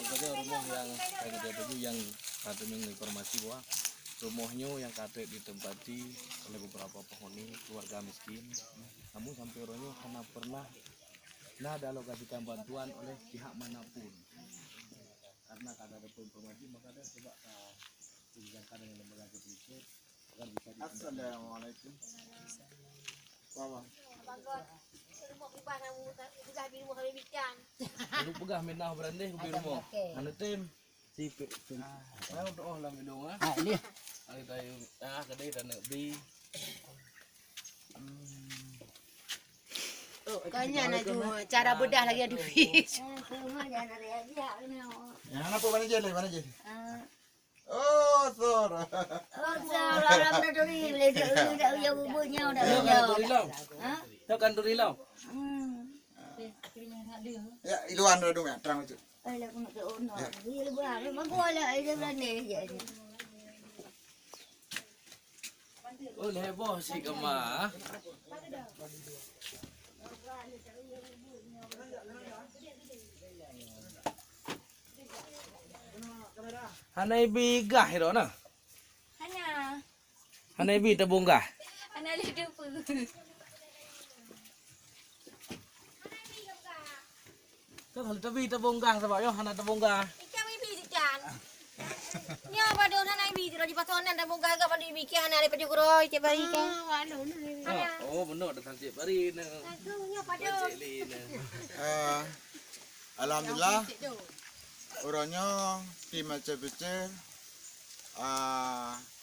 Maksudnya rumah yang dia baju yang katanya informasi bahwa rumahnya yang kata ditempati oleh beberapa penghuni keluarga miskin. Namun sampai orangnya karena pernah ada alokasikan bantuan oleh pihak manapun. Karena ada informasi maka ada coba tunjukkan dengan lembaga kepolisian agar bisa. Assalamualaikum. Bawah. Lu pegah menah berandeh ke rumah. Anu tim sipik. Ah, untuk lah minum ah. Ah, ini. Ari tayo kedai dan bi. Kanya na tu cara bedah lagi ada fish. Yang apa mana je? Mana je? Oh, sor. Oh, orang dah duri, dah uya bubunya dah uya. Tahu kan durilau? Ya, iluan dah dong ya, terang itu. Alah aku nak ono. Dia lebih hari manggola dia berani je. Oh, heboh si Kemah. Hanai bigah hero na. Hana. Hanai bi tabunggah. Hana lidu pu. Kau kalau tabi tabunggah sebab yo hana tabunggah. Ikan bibi ikan. Nya pada hana bibi di pasonan dah bunga ga pada bibi hana le pajugro ce bari kan. Oh, benar datang cik bari na. Aku nya pada. Alhamdulillah. Orangnya di Mace-Bece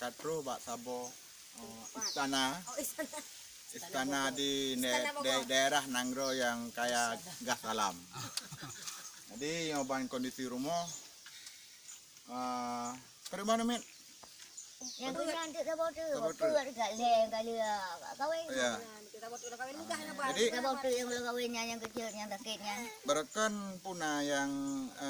katro bak sabo istana di daerah Nanggro yang kaya gas alam. Jadi nyobain kondisi rumah pada mana Min? Yang tu nanti sabot tu, dekat leng kali kawin. Ya. Jadi Sabot tu yang kawinnya yang kecil yang sakitnya. berakan punah yang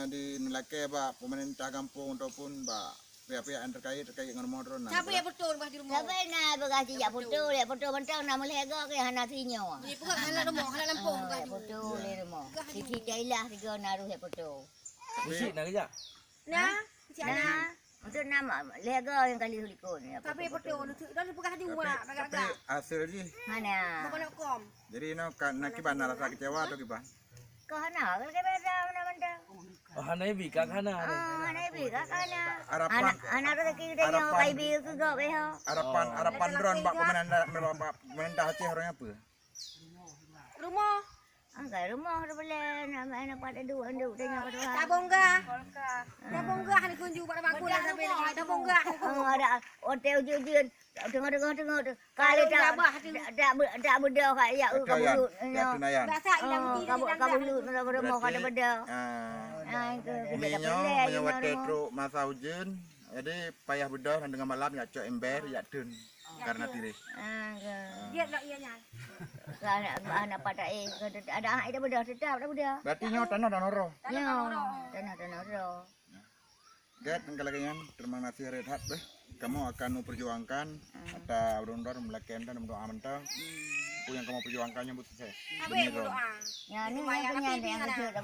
di Nelake Pak pemerintah kampung ataupun Pak pihak-pihak yang terkait dengan modern. Siapa yang betul bah di rumah? Siapa nak berkasi ya betul mentang nama lega ke hana sinyo. Di bukan hana rumah, hana Lampung bukan. Betul di rumah. Sisi Kailah tiga naruh ya betul. Bisi nak kerja? Nah, siapa? Untuk nama lega yang kali hulikun. Tapi betul, dah bukan hadi rumah, Tapi agak-agak. hasil je. Mana? Bukan nak kom. Jadi nak kiban rasa kecewa atau kiban? Kau hana, kalau kita beda mana-mana. Oh, hanai bi kak hana. Hana ibi, kak hana. Harapan Anak tu kita yang kai bil tu gak beha. harapan drone Pak pemerintah Aceh orangnya apa? Rumah. Angkai rumah tu boleh nak pada dua tanya pada Tuhan. Tabonggah ni kunju pada bangku dah sampai dengan tabonggah. Ada hotel jujur tengok tu. Kalau tak beda kat ya kabulut. Biasa hilang mesti kabulut rumah kada beda. Uminya menyewat tetro masa hujan. Jadi payah bedah dengan malam ya cok ember ya dun karena tiris. Dia nak ianya. Anak pada ada anak ida bedah sedap dah bedah. Berarti nyo tanah dan oro. Tanah ro. Gatengkalaganyan terima kasih rehat beh. Kamu akan memperjuangkan atau berundor melakukan dan berdoa mentah. Yang kamu perjuangkannya butuh saya. Apa yang berdoa? Ya ni yang punya yang kecil dah